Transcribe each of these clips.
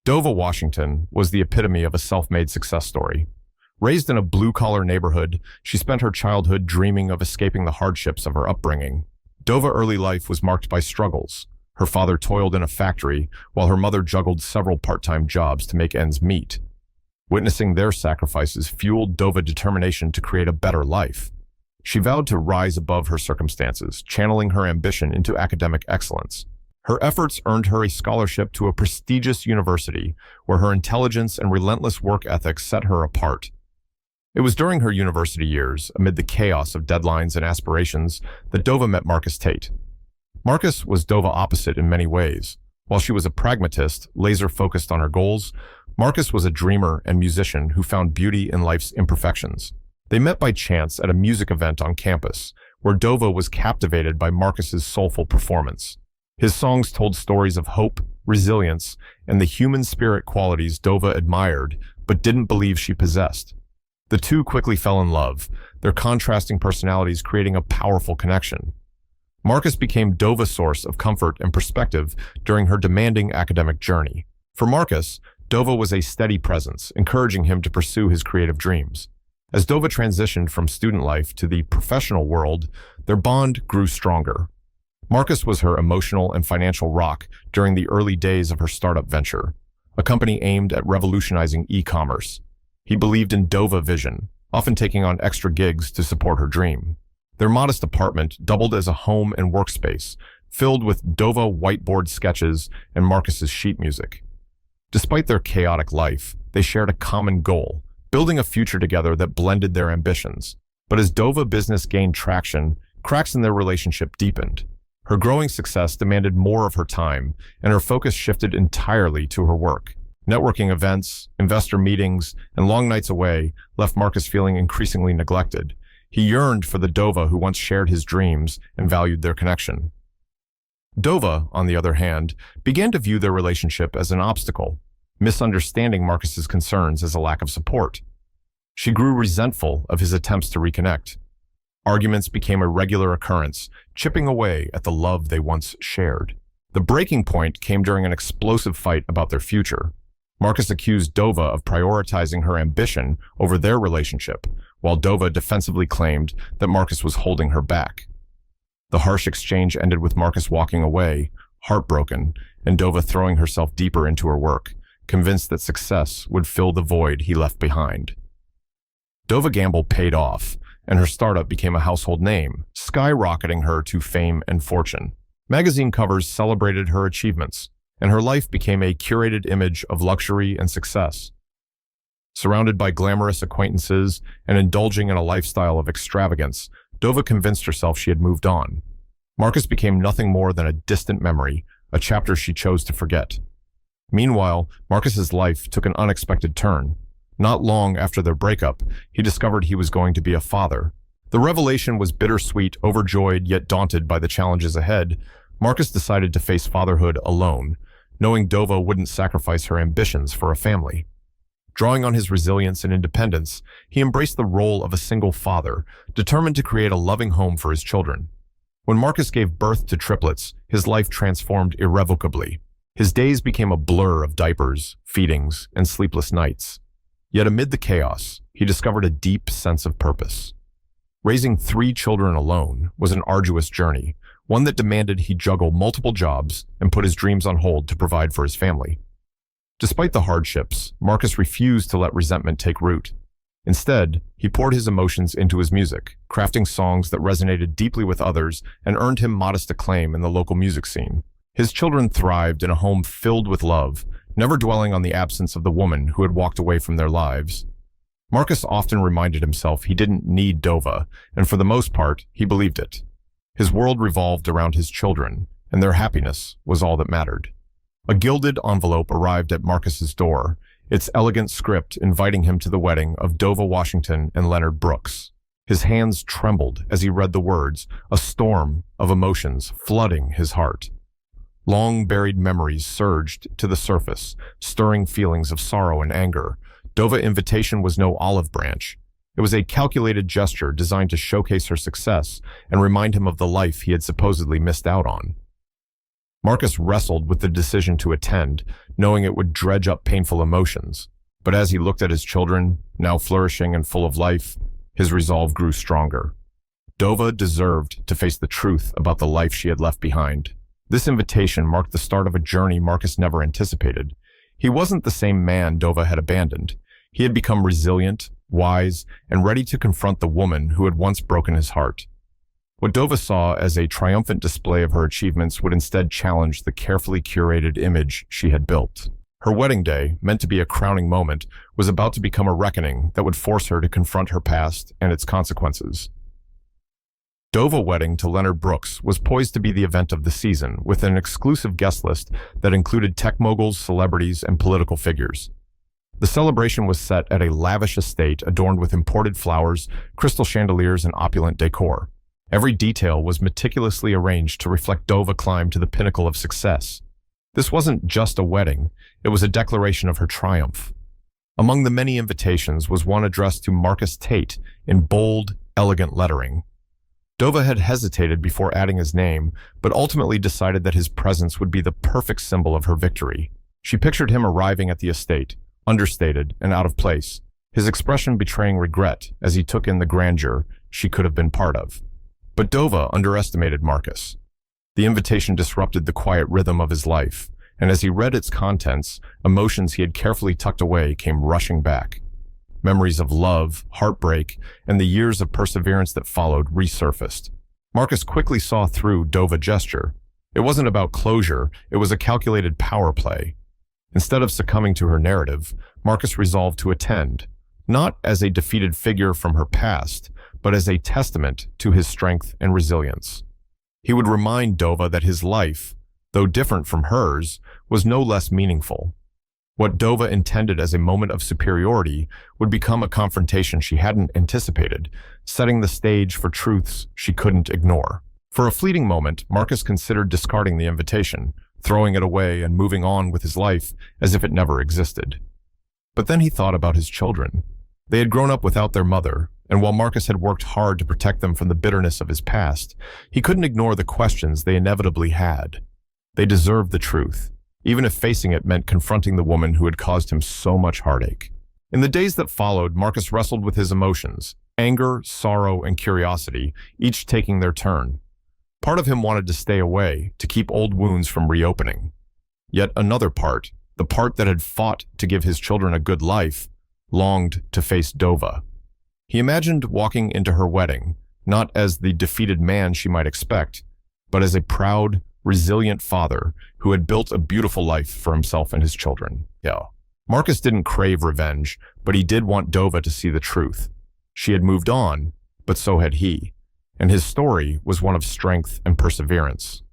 Dova Washington was the epitome of a self-made success story. Raised in a blue-collar neighborhood, she spent her childhood dreaming of escaping the hardships of her upbringing. Dova's early life was marked by struggles. Her father toiled in a factory, while her mother juggled several part-time jobs to make ends meet. Witnessing their sacrifices fueled Dova's determination to create a better life. She vowed to rise above her circumstances, channeling her ambition into academic excellence. Her efforts earned her a scholarship to a prestigious university, where her intelligence and relentless work ethic set her apart. It was during her university years, amid the chaos of deadlines and aspirations, that Dova met Marcus Tate. Marcus was Dova opposite in many ways. While she was a pragmatist, laser-focused on her goals, Marcus was a dreamer and musician who found beauty in life's imperfections. They met by chance at a music event on campus, where Dova was captivated by Marcus's soulful performance. His songs told stories of hope, resilience, and the human spirit qualities Dova admired but didn't believe she possessed. The two quickly fell in love, their contrasting personalities creating a powerful connection. Marcus became Dova's source of comfort and perspective during her demanding academic journey. For Marcus, Dova was a steady presence, encouraging him to pursue his creative dreams. As Dova transitioned from student life to the professional world, their bond grew stronger. Marcus was her emotional and financial rock during the early days of her startup venture, a company aimed at revolutionizing e-commerce. He believed in Dova's vision, often taking on extra gigs to support her dream. Their modest apartment doubled as a home and workspace, filled with Dova whiteboard sketches and Marcus's sheet music. Despite their chaotic life, they shared a common goal, building a future together that blended their ambitions. But as Dova business gained traction, cracks in their relationship deepened. Her growing success demanded more of her time, and her focus shifted entirely to her work. Networking events, investor meetings, and long nights away left Marcus feeling increasingly neglected. He yearned for the Dova who once shared his dreams and valued their connection. Dova, on the other hand, began to view their relationship as an obstacle, misunderstanding Marcus's concerns as a lack of support. She grew resentful of his attempts to reconnect. Arguments became a regular occurrence, chipping away at the love they once shared. The breaking point came during an explosive fight about their future. Marcus accused Dova of prioritizing her ambition over their relationship, while Dova defensively claimed that Marcus was holding her back. The harsh exchange ended with Marcus walking away, heartbroken, and Dova throwing herself deeper into her work, convinced that success would fill the void he left behind. Dova's gamble paid off, and her startup became a household name, skyrocketing her to fame and fortune. Magazine covers celebrated her achievements, and her life became a curated image of luxury and success. Surrounded by glamorous acquaintances and indulging in a lifestyle of extravagance, Dova convinced herself she had moved on. Marcus became nothing more than a distant memory, a chapter she chose to forget. Meanwhile, Marcus's life took an unexpected turn. Not long after their breakup, he discovered he was going to be a father. The revelation was bittersweet, overjoyed yet daunted by the challenges ahead. Marcus decided to face fatherhood alone, knowing Dova wouldn't sacrifice her ambitions for a family. Drawing on his resilience and independence, he embraced the role of a single father, determined to create a loving home for his children. When Marcus gave birth to triplets, his life transformed irrevocably. His days became a blur of diapers, feedings, and sleepless nights. Yet amid the chaos, he discovered a deep sense of purpose. Raising 3 children alone was an arduous journey, one that demanded he juggle multiple jobs and put his dreams on hold to provide for his family. Despite the hardships, Marcus refused to let resentment take root. Instead, he poured his emotions into his music, crafting songs that resonated deeply with others and earned him modest acclaim in the local music scene. His children thrived in a home filled with love, never dwelling on the absence of the woman who had walked away from their lives. Marcus often reminded himself he didn't need Dova, and for the most part, he believed it. His world revolved around his children, and their happiness was all that mattered. A gilded envelope arrived at Marcus's door, its elegant script inviting him to the wedding of Dova Washington and Leonard Brooks. His hands trembled as he read the words, a storm of emotions flooding his heart. Long-buried memories surged to the surface, stirring feelings of sorrow and anger. Dova's invitation was no olive branch. It was a calculated gesture designed to showcase her success and remind him of the life he had supposedly missed out on. Marcus wrestled with the decision to attend, knowing it would dredge up painful emotions. But as he looked at his children, now flourishing and full of life, his resolve grew stronger. Dova deserved to face the truth about the life she had left behind. This invitation marked the start of a journey Marcus never anticipated. He wasn't the same man Dova had abandoned. He had become resilient, wise, and ready to confront the woman who had once broken his heart. What Dova saw as a triumphant display of her achievements would instead challenge the carefully curated image she had built. Her wedding day, meant to be a crowning moment, was about to become a reckoning that would force her to confront her past and its consequences. Dova wedding to Leonard Brooks was poised to be the event of the season, with an exclusive guest list that included tech moguls, celebrities, and political figures. The celebration was set at a lavish estate adorned with imported flowers, crystal chandeliers, and opulent decor. Every detail was meticulously arranged to reflect Dova's climb to the pinnacle of success. This wasn't just a wedding, it was a declaration of her triumph. Among the many invitations was one addressed to Marcus Tate in bold, elegant lettering. Dova had hesitated before adding his name, but ultimately decided that his presence would be the perfect symbol of her victory. She pictured him arriving at the estate, understated and out of place, his expression betraying regret as he took in the grandeur she could have been part of. But Dova underestimated Marcus. The invitation disrupted the quiet rhythm of his life, and as he read its contents, emotions he had carefully tucked away came rushing back. Memories of love, heartbreak, and the years of perseverance that followed resurfaced. Marcus quickly saw through Dova's gesture. It wasn't about closure, it was a calculated power play. Instead of succumbing to her narrative, Marcus resolved to attend, not as a defeated figure from her past, but as a testament to his strength and resilience. He would remind Dova that his life, though different from hers, was no less meaningful. What Dova intended as a moment of superiority would become a confrontation she hadn't anticipated, setting the stage for truths she couldn't ignore. For a fleeting moment, Marcus considered discarding the invitation, throwing it away and moving on with his life as if it never existed. But then he thought about his children. They had grown up without their mother, and while Marcus had worked hard to protect them from the bitterness of his past, he couldn't ignore the questions they inevitably had. They deserved the truth, even if facing it meant confronting the woman who had caused him so much heartache. In the days that followed, Marcus wrestled with his emotions, anger, sorrow, and curiosity, each taking their turn. Part of him wanted to stay away, to keep old wounds from reopening. Yet another part, the part that had fought to give his children a good life, longed to face Dova. He imagined walking into her wedding, not as the defeated man she might expect, but as a proud, resilient father who had built a beautiful life for himself and his children. Marcus didn't crave revenge, but he did want Dova to see the truth. She had moved on, but so had he, and his story was one of strength and perseverance.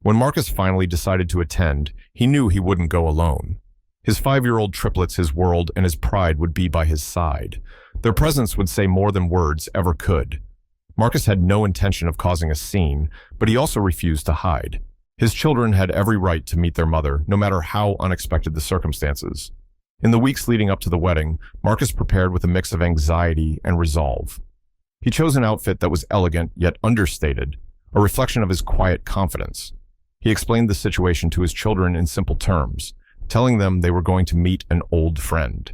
When Marcus finally decided to attend, he knew he wouldn't go alone. His 5-year-old triplets, his world, and his pride would be by his side. Their presence would say more than words ever could. Marcus had no intention of causing a scene, but he also refused to hide. His children had every right to meet their mother, no matter how unexpected the circumstances. In the weeks leading up to the wedding, Marcus prepared with a mix of anxiety and resolve. He chose an outfit that was elegant yet understated, a reflection of his quiet confidence. He explained the situation to his children in simple terms, telling them they were going to meet an old friend.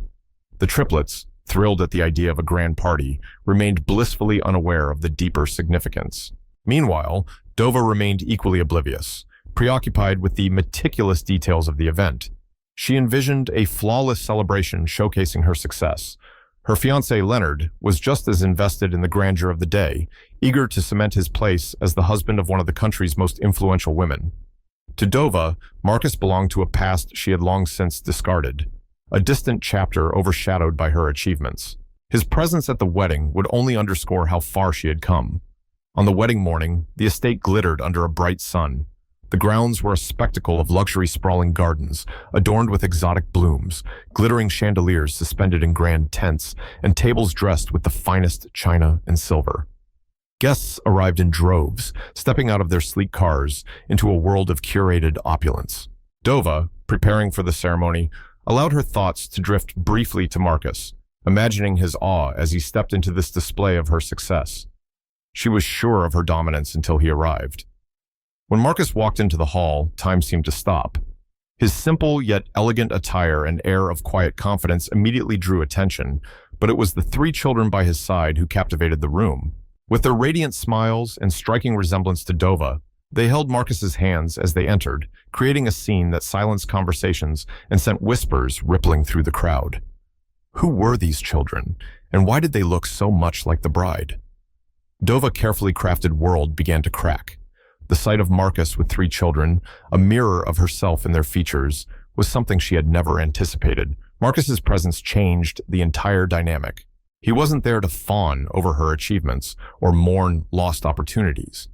The triplets, thrilled at the idea of a grand party, remained blissfully unaware of the deeper significance. Meanwhile, Dova remained equally oblivious, preoccupied with the meticulous details of the event. She envisioned a flawless celebration showcasing her success. Her fiancé, Leonard, was just as invested in the grandeur of the day, eager to cement his place as the husband of one of the country's most influential women. To Dova, Marcus belonged to a past she had long since discarded, a distant chapter overshadowed by her achievements. His presence at the wedding would only underscore how far she had come. On the wedding morning, the estate glittered under a bright sun. The grounds were a spectacle of luxury sprawling gardens, adorned with exotic blooms, glittering chandeliers suspended in grand tents, and tables dressed with the finest china and silver. Guests arrived in droves, stepping out of their sleek cars into a world of curated opulence. Dova, preparing for the ceremony, allowed her thoughts to drift briefly to Marcus, imagining his awe as he stepped into this display of her success. She was sure of her dominance until he arrived. When Marcus walked into the hall, time seemed to stop. His simple yet elegant attire and air of quiet confidence immediately drew attention, but it was the three children by his side who captivated the room. With their radiant smiles and striking resemblance to Dova, they held Marcus's hands as they entered, creating a scene that silenced conversations and sent whispers rippling through the crowd. Who were these children, and why did they look so much like the bride? Dova's carefully crafted world began to crack. The sight of Marcus with three children, a mirror of herself in their features, was something she had never anticipated. Marcus's presence changed the entire dynamic. He wasn't there to fawn over her achievements or mourn lost opportunities.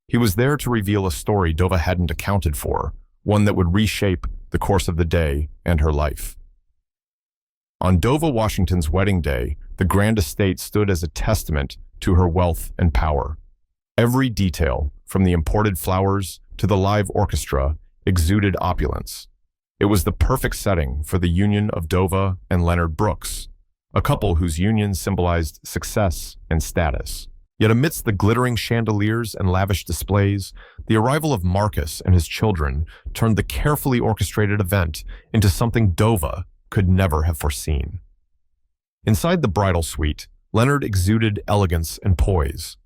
He was there to reveal a story Dova hadn't accounted for, one that would reshape the course of the day and her life. On Dova Washington's wedding day, the grand estate stood as a testament to her wealth and power. Every detail, from the imported flowers to the live orchestra, exuded opulence. It was the perfect setting for the union of Dova and Leonard Brooks, a couple whose union symbolized success and status. Yet amidst the glittering chandeliers and lavish displays, the arrival of Marcus and his children turned the carefully orchestrated event into something Dova could never have foreseen. Inside the bridal suite, Leonard exuded elegance and poise.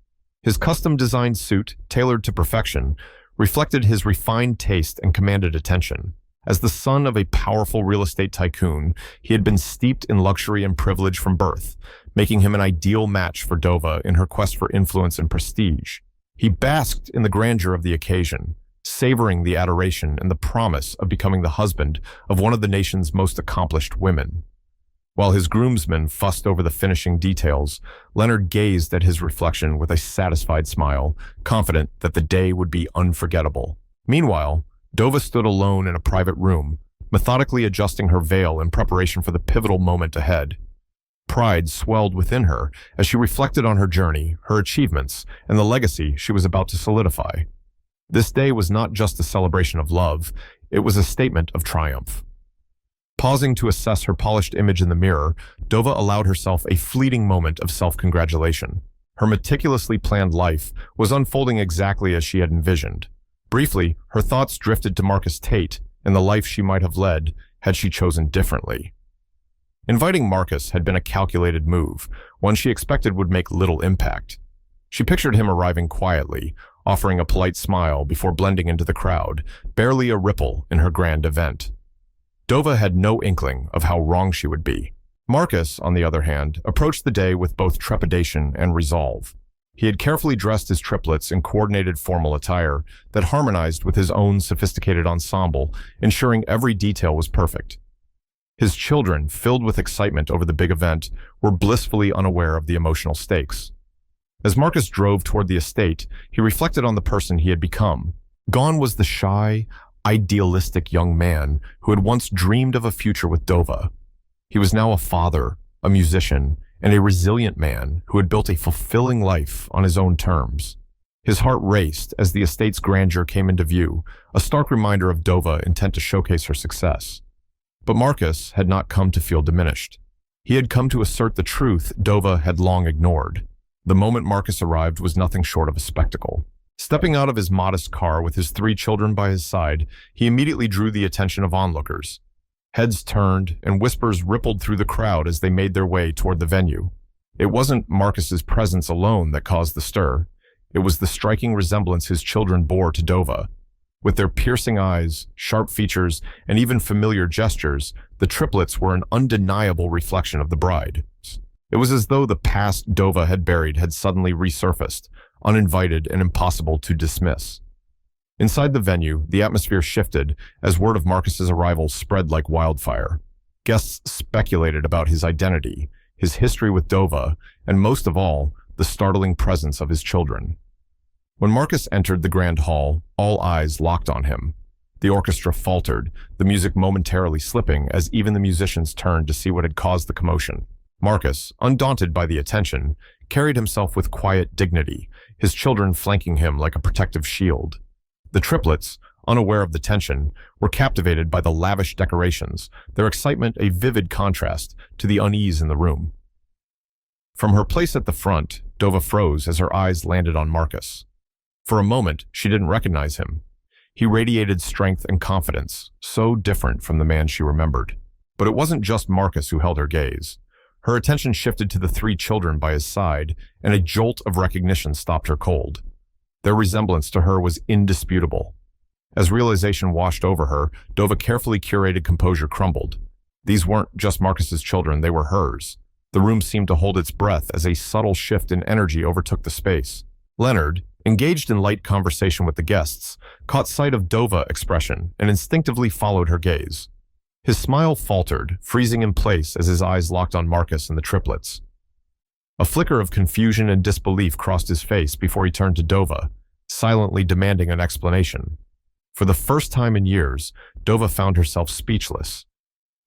His custom-designed suit, tailored to perfection, reflected his refined taste and commanded attention. As the son of a powerful real estate tycoon, he had been steeped in luxury and privilege from birth, making him an ideal match for Dova in her quest for influence and prestige. He basked in the grandeur of the occasion, savoring the adoration and the promise of becoming the husband of one of the nation's most accomplished women. While his groomsmen fussed over the finishing details, Leonard gazed at his reflection with a satisfied smile, confident that the day would be unforgettable. Meanwhile, Dova stood alone in a private room, methodically adjusting her veil in preparation for the pivotal moment ahead. Pride swelled within her as she reflected on her journey, her achievements, and the legacy she was about to solidify. This day was not just a celebration of love, it was a statement of triumph. Pausing to assess her polished image in the mirror, Dova allowed herself a fleeting moment of self-congratulation. Her meticulously planned life was unfolding exactly as she had envisioned. Briefly, her thoughts drifted to Marcus Tate and the life she might have led had she chosen differently. Inviting Marcus had been a calculated move, one she expected would make little impact. She pictured him arriving quietly, offering a polite smile before blending into the crowd, barely a ripple in her grand event. Dova had no inkling of how wrong she would be. Marcus, on the other hand, approached the day with both trepidation and resolve. He had carefully dressed his triplets in coordinated formal attire that harmonized with his own sophisticated ensemble, ensuring every detail was perfect. His children, filled with excitement over the big event, were blissfully unaware of the emotional stakes. As Marcus drove toward the estate, he reflected on the person he had become. Gone was the shy, idealistic young man who had once dreamed of a future with Dova. He was now a father, a musician, and a resilient man who had built a fulfilling life on his own terms. His heart raced as the estate's grandeur came into view, a stark reminder of Dova intent to showcase her success. But Marcus had not come to feel diminished. He had come to assert the truth Dova had long ignored. The moment Marcus arrived was nothing short of a spectacle. Stepping out of his modest car with his three children by his side, he immediately drew the attention of onlookers. Heads turned and whispers rippled through the crowd as they made their way toward the venue. It wasn't Marcus's presence alone that caused the stir. It was the striking resemblance his children bore to Dova. With their piercing eyes, sharp features, and even familiar gestures, the triplets were an undeniable reflection of the bride. It was as though the past Dova had buried had suddenly resurfaced, uninvited and impossible to dismiss. Inside the venue, the atmosphere shifted as word of Marcus's arrival spread like wildfire. Guests speculated about his identity, his history with Dova, and most of all, the startling presence of his children. When Marcus entered the grand hall, all eyes locked on him. The orchestra faltered, the music momentarily slipping as even the musicians turned to see what had caused the commotion. Marcus, undaunted by the attention, carried himself with quiet dignity, his children flanking him like a protective shield. The triplets, unaware of the tension, were captivated by the lavish decorations, their excitement a vivid contrast to the unease in the room. From her place at the front, Dova froze as her eyes landed on Marcus. For a moment, she didn't recognize him. He radiated strength and confidence, so different from the man she remembered. But it wasn't just Marcus who held her gaze. Her attention shifted to the 3 children by his side, and a jolt of recognition stopped her cold. Their resemblance to her was indisputable. As realization washed over her, Dova carefully curated composure crumbled. These weren't just Marcus's children, they were hers. The room seemed to hold its breath as a subtle shift in energy overtook the space. Leonard, engaged in light conversation with the guests, caught sight of Dova's expression and instinctively followed her gaze. His smile faltered, freezing in place as his eyes locked on Marcus and the triplets. A flicker of confusion and disbelief crossed his face before he turned to Dova, silently demanding an explanation. For the first time in years, Dova found herself speechless.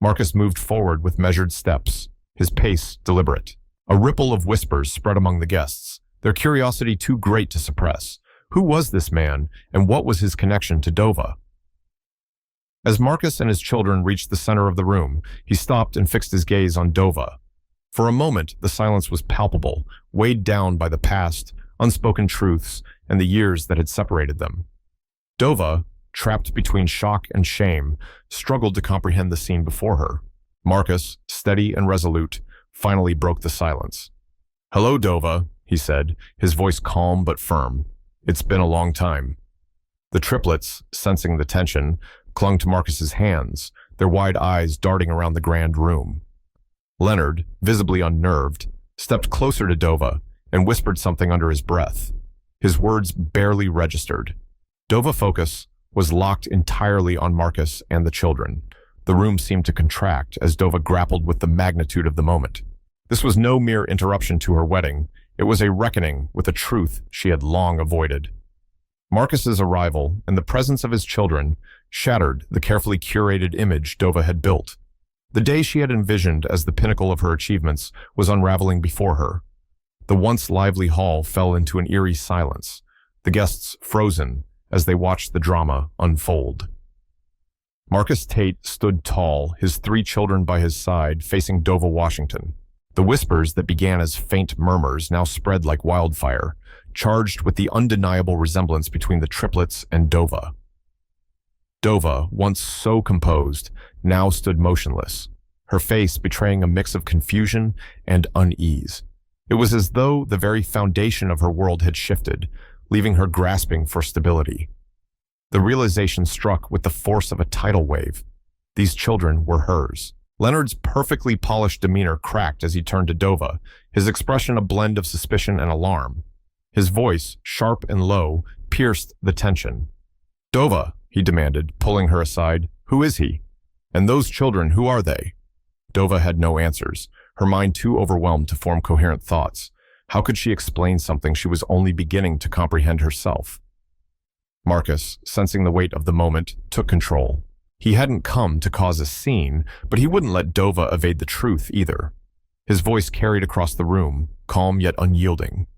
Marcus moved forward with measured steps, his pace deliberate. A ripple of whispers spread among the guests, their curiosity too great to suppress. Who was this man, and what was his connection to Dova? As Marcus and his children reached the center of the room, he stopped and fixed his gaze on Dova. For a moment, the silence was palpable, weighed down by the past, unspoken truths, and the years that had separated them. Dova, trapped between shock and shame, struggled to comprehend the scene before her. Marcus, steady and resolute, finally broke the silence. "Hello, Dova," he said, his voice calm but firm. "It's been a long time." The triplets, sensing the tension, clung to Marcus's hands, their wide eyes darting around the grand room. Leonard, visibly unnerved, stepped closer to Dova and whispered something under his breath. His words barely registered. Dova's focus was locked entirely on Marcus and the children. The room seemed to contract as Dova grappled with the magnitude of the moment. This was no mere interruption to her wedding. It was a reckoning with a truth she had long avoided. Marcus's arrival and the presence of his children shattered the carefully curated image Dova had built. The day she had envisioned as the pinnacle of her achievements was unraveling before her. The once lively hall fell into an eerie silence, the guests frozen as they watched the drama unfold. Marcus Tate stood tall, his 3 children by his side, facing Dova Washington. The whispers that began as faint murmurs now spread like wildfire, charged with the undeniable resemblance between the triplets and Dova. Dova, once so composed, now stood motionless, her face betraying a mix of confusion and unease. It was as though the very foundation of her world had shifted, leaving her grasping for stability. The realization struck with the force of a tidal wave. These children were hers. Leonard's perfectly polished demeanor cracked as he turned to Dova, his expression a blend of suspicion and alarm. His voice, sharp and low, pierced the tension. "Dova," he demanded, pulling her aside, "who is he? And those children, who are they?" Dova had no answers, her mind too overwhelmed to form coherent thoughts. How could she explain something she was only beginning to comprehend herself? Marcus, sensing the weight of the moment, took control. He hadn't come to cause a scene, but he wouldn't let Dova evade the truth either. His voice carried across the room, calm yet unyielding.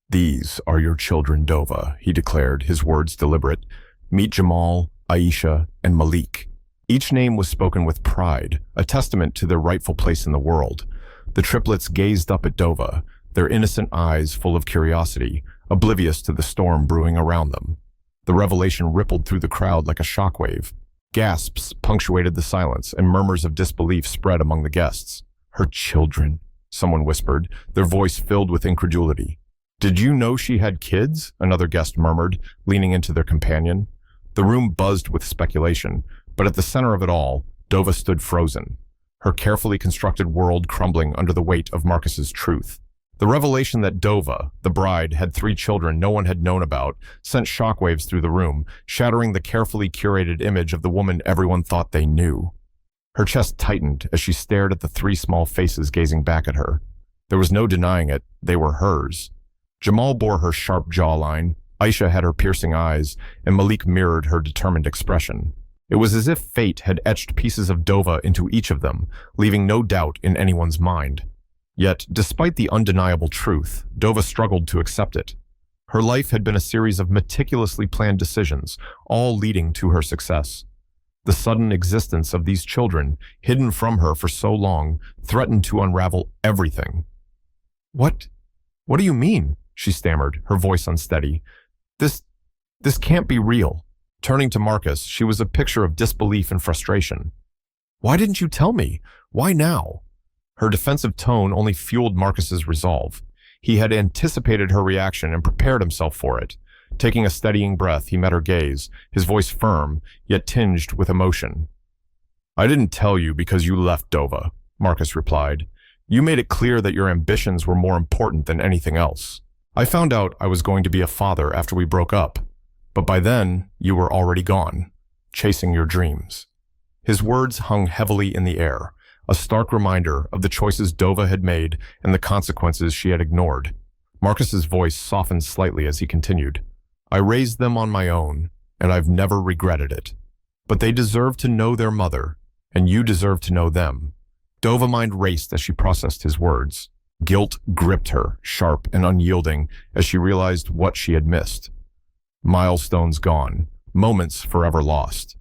"These are your children, Dova," he declared, his words deliberate. "Meet Jamal, Aisha, and Malik." Each name was spoken with pride, a testament to their rightful place in the world. The triplets gazed up at Dova, their innocent eyes full of curiosity, oblivious to the storm brewing around them. The revelation rippled through the crowd like a shockwave. Gasps punctuated the silence, and murmurs of disbelief spread among the guests. "Her children," someone whispered, their voice filled with incredulity. "Did you know she had kids?" another guest murmured, leaning into their companion. The room buzzed with speculation, but at the center of it all, Dova stood frozen, her carefully constructed world crumbling under the weight of Marcus's truth. The revelation that Dova, the bride, had 3 children no one had known about sent shockwaves through the room, shattering the carefully curated image of the woman everyone thought they knew. Her chest tightened as she stared at the 3 small faces gazing back at her. There was no denying it, they were hers. Jamal bore her sharp jawline, Aisha had her piercing eyes, and Malik mirrored her determined expression. It was as if fate had etched pieces of Dova into each of them, leaving no doubt in anyone's mind. Yet, despite the undeniable truth, Dova struggled to accept it. Her life had been a series of meticulously planned decisions, all leading to her success. The sudden existence of these children, hidden from her for so long, threatened to unravel everything. What do you mean?" she stammered, her voice unsteady. This, this can't be real. Turning to Marcus, she was a picture of disbelief and frustration. Why didn't you tell me? Why now? Her defensive tone only fueled Marcus's resolve. He had anticipated her reaction and prepared himself for it. Taking a steadying breath, he met her gaze, his voice firm, yet tinged with emotion. I didn't tell you because you left Dova, Marcus replied. You made it clear that your ambitions were more important than anything else. I found out I was going to be a father after we broke up, but by then you were already gone, chasing your dreams. His words hung heavily in the air, a stark reminder of the choices Dova had made and the consequences she had ignored. Marcus's voice softened slightly as he continued. I raised them on my own, and I've never regretted it. But they deserve to know their mother, and you deserve to know them. Dova mind raced as she processed his words. Guilt gripped her, sharp and unyielding, as she realized what she had missed. Milestones gone, moments forever lost.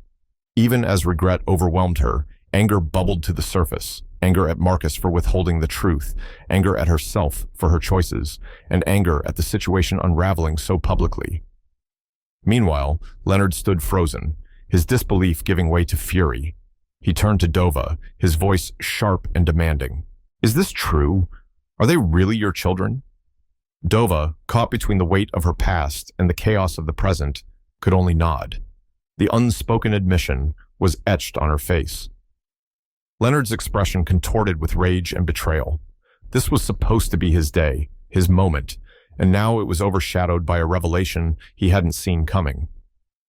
Even as regret overwhelmed her, anger bubbled to the surface. Anger at Marcus for withholding the truth, anger at herself for her choices, and anger at the situation unraveling so publicly. Meanwhile, Leonard stood frozen, his disbelief giving way to fury. He turned to Dova, his voice sharp and demanding. Is this true? Are they really your children? Dova, caught between the weight of her past and the chaos of the present, could only nod. The unspoken admission was etched on her face. Leonard's expression contorted with rage and betrayal. This was supposed to be his day, his moment, and now it was overshadowed by a revelation he hadn't seen coming.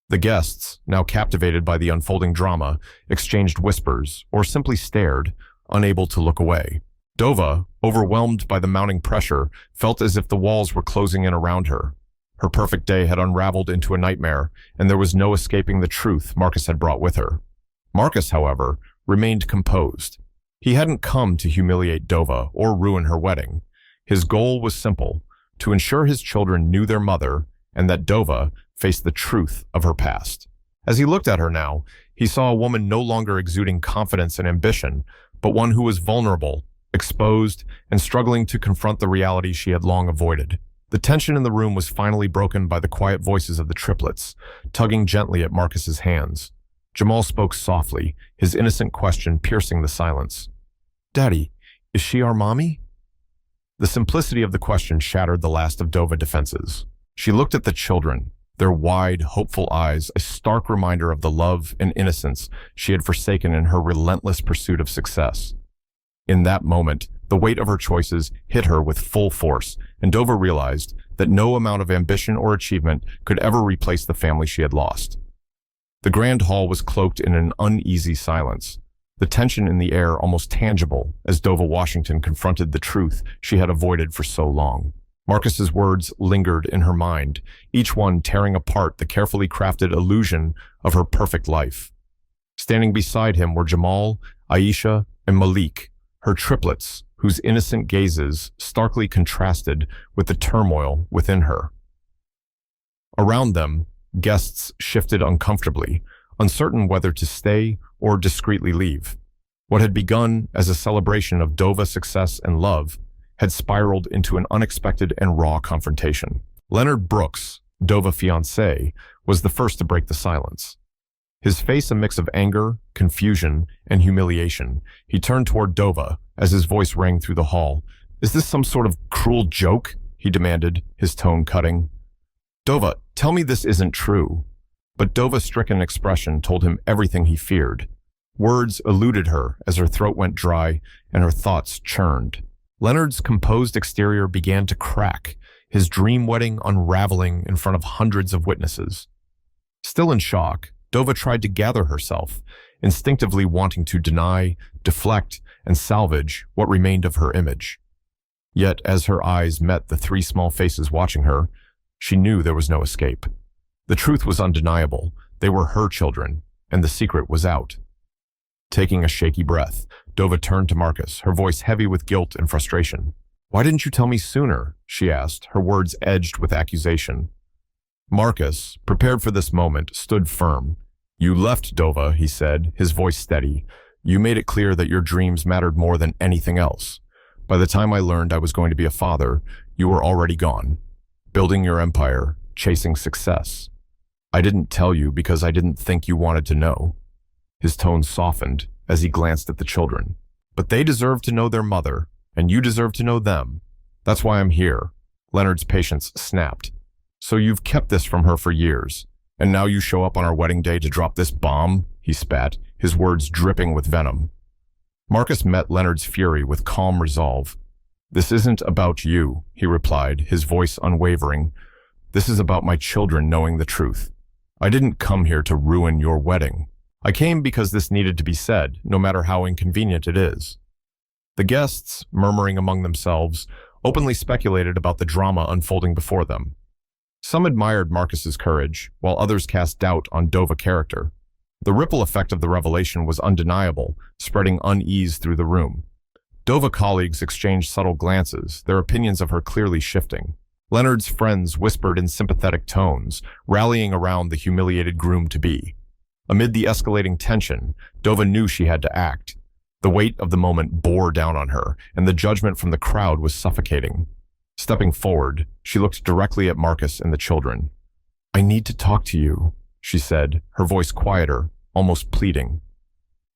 The guests, now captivated by the unfolding drama, exchanged whispers or simply stared, unable to look away. Dova, overwhelmed by the mounting pressure, felt as if the walls were closing in around her. Her perfect day had unraveled into a nightmare, and there was no escaping the truth Marcus had brought with her. Marcus, however, remained composed. He hadn't come to humiliate Dova or ruin her wedding. His goal was simple, to ensure his children knew their mother and that Dova faced the truth of her past. As he looked at her now, he saw a woman no longer exuding confidence and ambition, but one who was vulnerable, exposed, and struggling to confront the reality she had long avoided. The tension in the room was finally broken by the quiet voices of the triplets, tugging gently at Marcus's hands. Jamal spoke softly, his innocent question piercing the silence. Daddy, is she our mommy? The simplicity of the question shattered the last of Dova defenses. She looked at the children, their wide, hopeful eyes, a stark reminder of the love and innocence she had forsaken in her relentless pursuit of success. In that moment, the weight of her choices hit her with full force, and Dova realized that no amount of ambition or achievement could ever replace the family she had lost. The grand hall was cloaked in an uneasy silence, the tension in the air almost tangible as Dova Washington confronted the truth she had avoided for so long. Marcus's words lingered in her mind, each one tearing apart the carefully crafted illusion of her perfect life. Standing beside him were Jamal, Aisha, and Malik, her triplets, whose innocent gazes starkly contrasted with the turmoil within her. Around them, guests shifted uncomfortably, uncertain whether to stay or discreetly leave. What had begun as a celebration of Dova's success and love had spiraled into an unexpected and raw confrontation. Leonard Brooks, Dova's fiancé, was the first to break the silence. His face a mix of anger, confusion, and humiliation, he turned toward Dova as his voice rang through the hall. Is this some sort of cruel joke? He demanded, his tone cutting. Dova, tell me this isn't true. But Dova's stricken expression told him everything he feared. Words eluded her as her throat went dry and her thoughts churned. Leonard's composed exterior began to crack, his dream wedding unraveling in front of hundreds of witnesses. Still in shock, Dova tried to gather herself, instinctively wanting to deny, deflect, and salvage what remained of her image. Yet as her eyes met the three small faces watching her, she knew there was no escape. The truth was undeniable. They were her children, and the secret was out. Taking a shaky breath, Dova turned to Marcus, her voice heavy with guilt and frustration. Why didn't you tell me sooner? She asked, her words edged with accusation. Marcus, prepared for this moment, stood firm. You left, Dova, he said, his voice steady. You made it clear that your dreams mattered more than anything else. By the time I learned I was going to be a father, you were already gone, building your empire, chasing success. I didn't tell you because I didn't think you wanted to know. His tone softened as he glanced at the children. But they deserve to know their mother, and you deserve to know them. That's why I'm here. Leonard's patience snapped. So you've kept this from her for years, and now you show up on our wedding day to drop this bomb? He spat, his words dripping with venom. Marcus met Leonard's fury with calm resolve. This isn't about you, he replied, his voice unwavering. This is about my children knowing the truth. I didn't come here to ruin your wedding. I came because this needed to be said, no matter how inconvenient it is. The guests, murmuring among themselves, openly speculated about the drama unfolding before them. Some admired Marcus's courage, while others cast doubt on Dova's character. The ripple effect of the revelation was undeniable, spreading unease through the room. Dova colleagues exchanged subtle glances, their opinions of her clearly shifting. Leonard's friends whispered in sympathetic tones, rallying around the humiliated groom-to-be. Amid the escalating tension, Dova knew she had to act. The weight of the moment bore down on her, and the judgment from the crowd was suffocating. Stepping forward, she looked directly at Marcus and the children. I need to talk to you, she said, her voice quieter, almost pleading.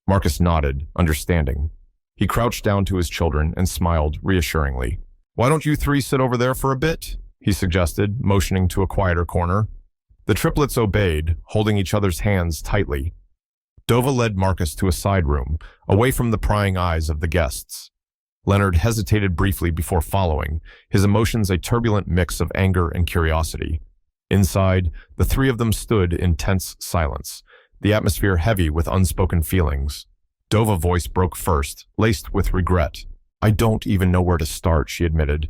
Marcus nodded, understanding. He crouched down to his children and smiled reassuringly. Why don't you three sit over there for a bit? He suggested, motioning to a quieter corner. The triplets obeyed, holding each other's hands tightly. Dova led Marcus to a side room, away from the prying eyes of the guests. Leonard hesitated briefly before following, his emotions a turbulent mix of anger and curiosity. Inside, the three of them stood in tense silence, the atmosphere heavy with unspoken feelings. Dova's voice broke first, laced with regret. I don't even know where to start, she admitted.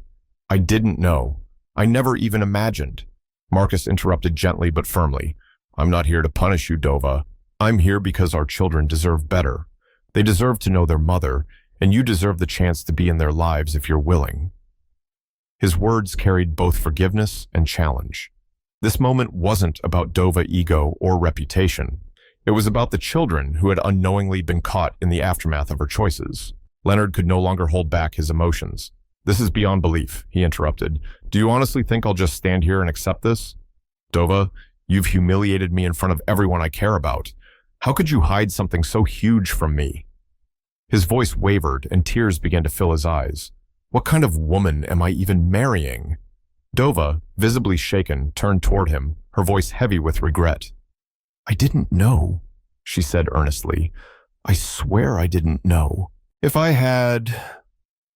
I didn't know. I never even imagined. Marcus interrupted gently but firmly. I'm not here to punish you, Dova. I'm here because our children deserve better. They deserve to know their mother, and you deserve the chance to be in their lives if you're willing. His words carried both forgiveness and challenge. This moment wasn't about Dova's ego or reputation. It was about the children who had unknowingly been caught in the aftermath of her choices. Leonard could no longer hold back his emotions. This is beyond belief, he interrupted. Do you honestly think I'll just stand here and accept this? Dova, you've humiliated me in front of everyone I care about. How could you hide something so huge from me? His voice wavered and tears began to fill his eyes. What kind of woman am I even marrying? Dova, visibly shaken, turned toward him, her voice heavy with regret. I didn't know, she said earnestly. I swear I didn't know. If I had...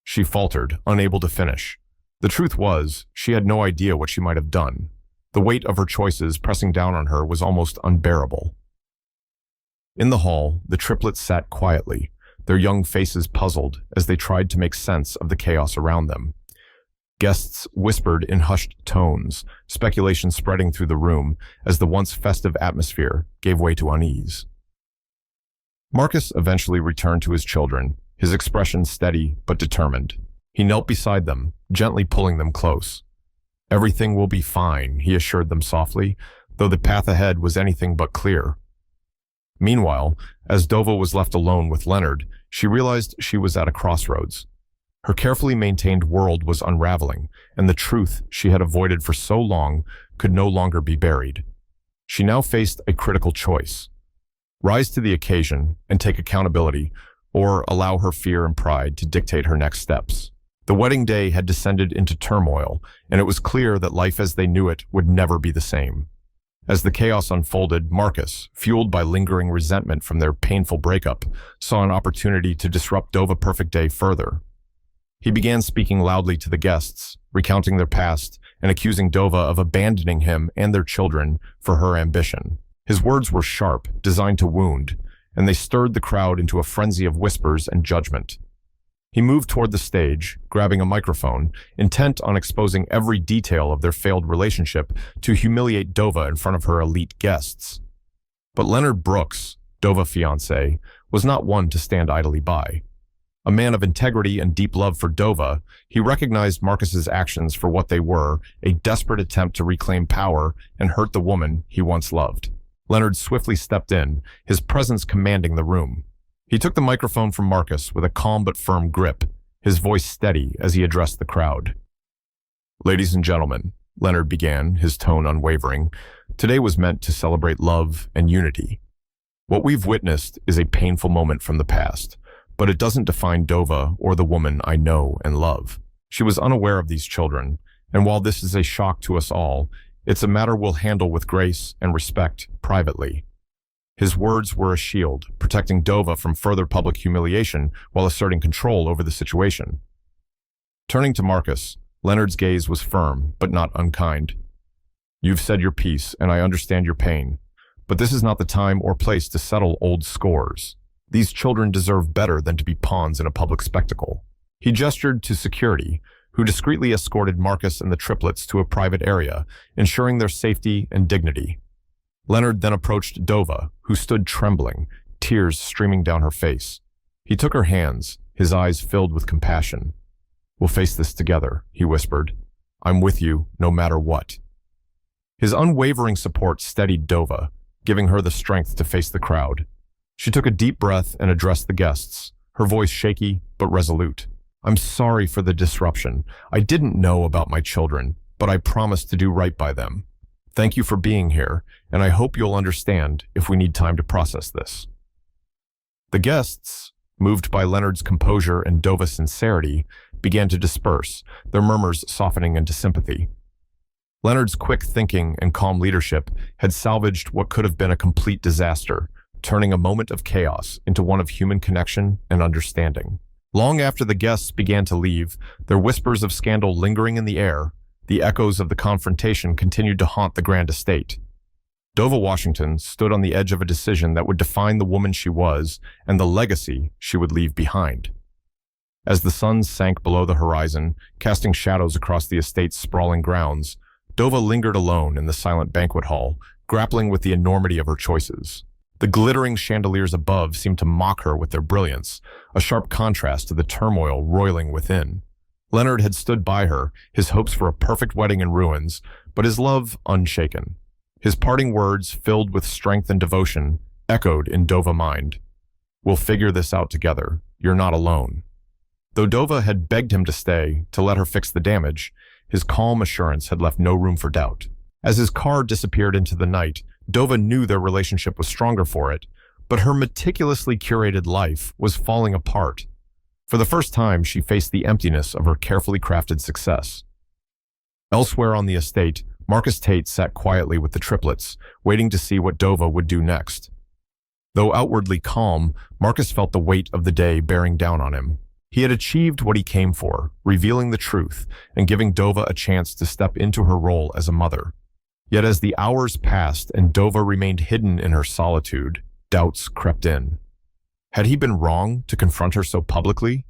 She faltered, unable to finish. The truth was, she had no idea what she might have done. The weight of her choices pressing down on her was almost unbearable. In the hall, the triplets sat quietly, their young faces puzzled as they tried to make sense of the chaos around them. Guests whispered in hushed tones, speculation spreading through the room as the once festive atmosphere gave way to unease. Marcus eventually returned to his children, his expression steady but determined. He knelt beside them, gently pulling them close. Everything will be fine, he assured them softly, though the path ahead was anything but clear. Meanwhile, as Dova was left alone with Leonard, she realized she was at a crossroads. Her carefully maintained world was unraveling, and the truth she had avoided for so long could no longer be buried. She now faced a critical choice. Rise to the occasion and take accountability, or allow her fear and pride to dictate her next steps. The wedding day had descended into turmoil, and it was clear that life as they knew it would never be the same. As the chaos unfolded, Marcus, fueled by lingering resentment from their painful breakup, saw an opportunity to disrupt Dova's perfect day further. He began speaking loudly to the guests, recounting their past and accusing Dova of abandoning him and their children for her ambition. His words were sharp, designed to wound, and they stirred the crowd into a frenzy of whispers and judgment. He moved toward the stage, grabbing a microphone, intent on exposing every detail of their failed relationship to humiliate Dova in front of her elite guests. But Leonard Brooks, Dova's fiancé, was not one to stand idly by. A man of integrity and deep love for Dova, he recognized Marcus's actions for what they were, a desperate attempt to reclaim power and hurt the woman he once loved. Leonard swiftly stepped in, his presence commanding the room. He took the microphone from Marcus with a calm but firm grip, his voice steady as he addressed the crowd. Ladies and gentlemen, Leonard began, his tone unwavering. Today was meant to celebrate love and unity. What we've witnessed is a painful moment from the past, but it doesn't define Dova or the woman I know and love. She was unaware of these children, and while this is a shock to us all, it's a matter we'll handle with grace and respect privately. His words were a shield, protecting Dova from further public humiliation while asserting control over the situation. Turning to Marcus, Leonard's gaze was firm, but not unkind. You've said your piece, and I understand your pain, but this is not the time or place to settle old scores. These children deserve better than to be pawns in a public spectacle. He gestured to security, who discreetly escorted Marcus and the triplets to a private area, ensuring their safety and dignity. Leonard then approached Dova, who stood trembling, tears streaming down her face. He took her hands, his eyes filled with compassion. We'll face this together, he whispered. I'm with you, no matter what. His unwavering support steadied Dova, giving her the strength to face the crowd. She took a deep breath and addressed the guests, her voice shaky but resolute. I'm sorry for the disruption. I didn't know about my children, but I promised to do right by them. Thank you for being here, and I hope you'll understand if we need time to process this. The guests, moved by Leonard's composure and Dova's sincerity, began to disperse, their murmurs softening into sympathy. Leonard's quick thinking and calm leadership had salvaged what could have been a complete disaster, turning a moment of chaos into one of human connection and understanding. Long after the guests began to leave, their whispers of scandal lingering in the air, the echoes of the confrontation continued to haunt the grand estate. Dova Washington stood on the edge of a decision that would define the woman she was and the legacy she would leave behind. As the sun sank below the horizon, casting shadows across the estate's sprawling grounds, Dova lingered alone in the silent banquet hall, grappling with the enormity of her choices. The glittering chandeliers above seemed to mock her with their brilliance, a sharp contrast to the turmoil roiling within. Leonard had stood by her, his hopes for a perfect wedding in ruins, but his love unshaken. His parting words, filled with strength and devotion, echoed in Dova's mind. We'll figure this out together. You're not alone. Though Dova had begged him to stay, to let her fix the damage, his calm assurance had left no room for doubt. As his car disappeared into the night, Dova knew their relationship was stronger for it, but her meticulously curated life was falling apart. For the first time, she faced the emptiness of her carefully crafted success. Elsewhere on the estate, Marcus Tate sat quietly with the triplets, waiting to see what Dova would do next. Though outwardly calm, Marcus felt the weight of the day bearing down on him. He had achieved what he came for, revealing the truth and giving Dova a chance to step into her role as a mother. Yet as the hours passed and Dova remained hidden in her solitude, doubts crept in. Had he been wrong to confront her so publicly?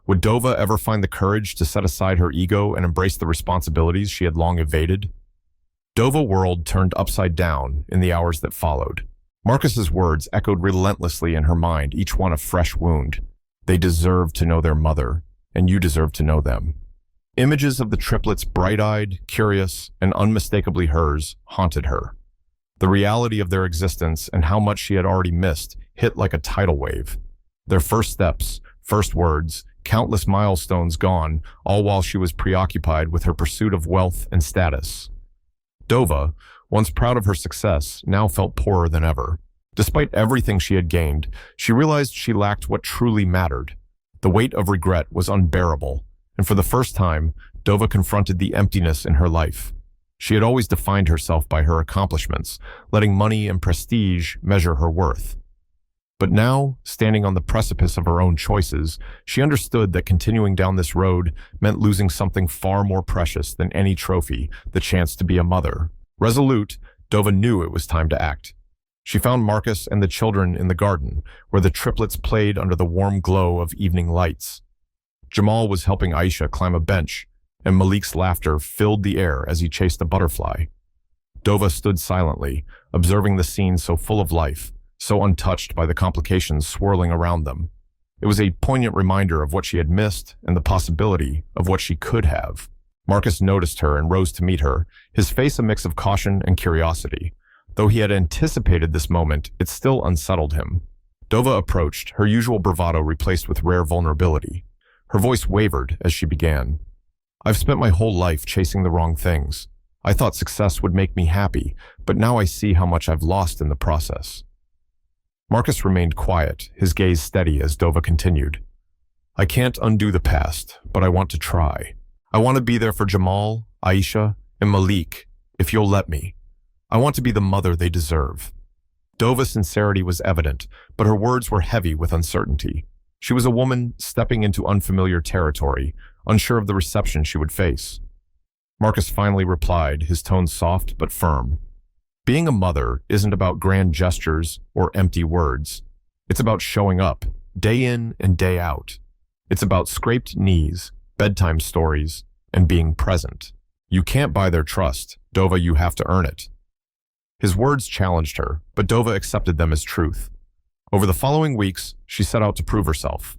Would Dova ever find the courage to set aside her ego and embrace the responsibilities she had long evaded? Dova world turned upside down in the hours that followed. Marcus's words echoed relentlessly in her mind, each one a fresh wound. They deserve to know their mother, and you deserve to know them. Images of the triplets, bright-eyed, curious, and unmistakably hers, haunted her. The reality of their existence and how much she had already missed hit like a tidal wave. Their first steps, first words, countless milestones gone, all while she was preoccupied with her pursuit of wealth and status. Dova, once proud of her success, now felt poorer than ever. Despite everything she had gained, she realized she lacked what truly mattered. The weight of regret was unbearable, and for the first time, Dova confronted the emptiness in her life. She had always defined herself by her accomplishments, letting money and prestige measure her worth. But now, standing on the precipice of her own choices, she understood that continuing down this road meant losing something far more precious than any trophy, the chance to be a mother. Resolute, Dova knew it was time to act. She found Marcus and the children in the garden, where the triplets played under the warm glow of evening lights. Jamal was helping Aisha climb a bench, and Malik's laughter filled the air as he chased a butterfly. Dova stood silently, observing the scene so full of life, so untouched by the complications swirling around them. It was a poignant reminder of what she had missed and the possibility of what she could have. Marcus noticed her and rose to meet her, his face a mix of caution and curiosity. Though he had anticipated this moment, it still unsettled him. Dova approached, her usual bravado replaced with rare vulnerability. Her voice wavered as she began. I've spent my whole life chasing the wrong things. I thought success would make me happy, but now I see how much I've lost in the process." Marcus remained quiet, his gaze steady as Dova continued. "I can't undo the past, but I want to try. I want to be there for Jamal, Aisha, and Malik, if you'll let me. I want to be the mother they deserve." Dova's sincerity was evident, but her words were heavy with uncertainty. She was a woman stepping into unfamiliar territory, unsure of the reception she would face. Marcus finally replied, his tone soft but firm. "Being a mother isn't about grand gestures or empty words. It's about showing up, day in and day out. It's about scraped knees, bedtime stories, and being present. You can't buy their trust, Dova, you have to earn it." His words challenged her, but Dova accepted them as truth. Over the following weeks, she set out to prove herself.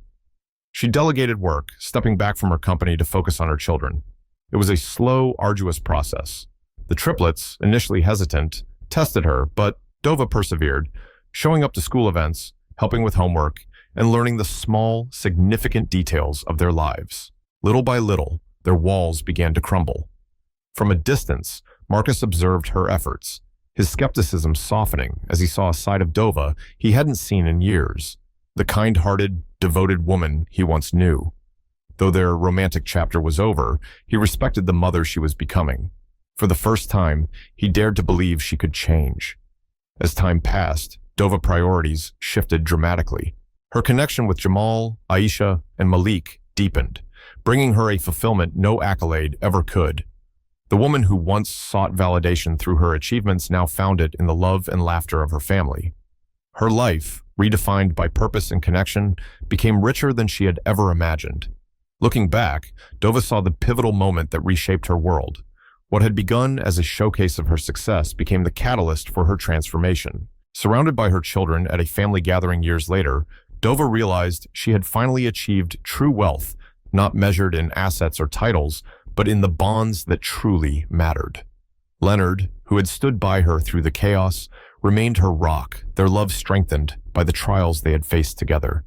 She delegated work, stepping back from her company to focus on her children. It was a slow, arduous process. The triplets, initially hesitant, tested her, but Dova persevered, showing up to school events, helping with homework, and learning the small, significant details of their lives. Little by little, their walls began to crumble. From a distance, Marcus observed her efforts, his skepticism softening as he saw a side of Dova he hadn't seen in years, the kind-hearted, devoted woman he once knew. Though their romantic chapter was over, he respected the mother she was becoming. For the first time, he dared to believe she could change. As time passed, Dova's priorities shifted dramatically. Her connection with Jamal, Aisha, and Malik deepened, bringing her a fulfillment no accolade ever could. The woman who once sought validation through her achievements now found it in the love and laughter of her family. Her life, redefined by purpose and connection, became richer than she had ever imagined. Looking back, Dova saw the pivotal moment that reshaped her world. What had begun as a showcase of her success became the catalyst for her transformation. Surrounded by her children at a family gathering years later, Dova realized she had finally achieved true wealth, not measured in assets or titles, but in the bonds that truly mattered. Leonard, who had stood by her through the chaos, remained her rock, their love strengthened by the trials they had faced together.